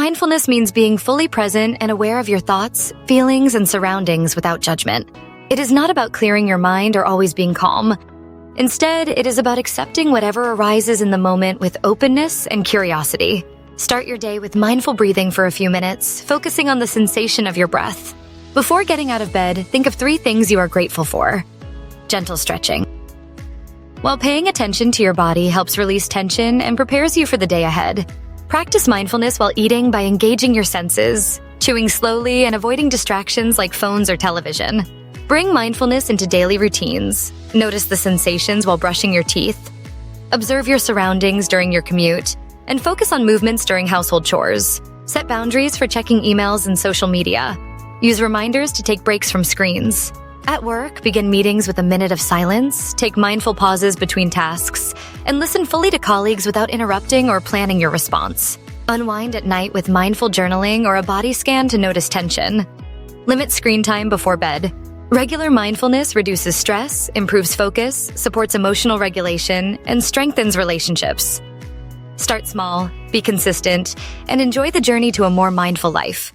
Mindfulness means being fully present and aware of your thoughts, feelings, and surroundings without judgment. It is not about clearing your mind or always being calm. Instead, it is about accepting whatever arises in the moment with openness and curiosity. Start your day with mindful breathing for a few minutes, focusing on the sensation of your breath. Before getting out of bed, think of 3 things you are grateful for. Gentle stretching. While paying attention to your body helps release tension and prepares you for the day ahead, practice mindfulness while eating by engaging your senses, chewing slowly and avoiding distractions like phones or television. Bring mindfulness into daily routines. Notice the sensations while brushing your teeth. Observe your surroundings during your commute, and focus on movements during household chores. Set boundaries for checking emails and social media. Use reminders to take breaks from screens. At work, begin meetings with a minute of silence, take mindful pauses between tasks, and listen fully to colleagues without interrupting or planning your response. Unwind at night with mindful journaling or a body scan to notice tension. Limit screen time before bed. Regular mindfulness reduces stress, improves focus, supports emotional regulation, and strengthens relationships. Start small, be consistent, and enjoy the journey to a more mindful life.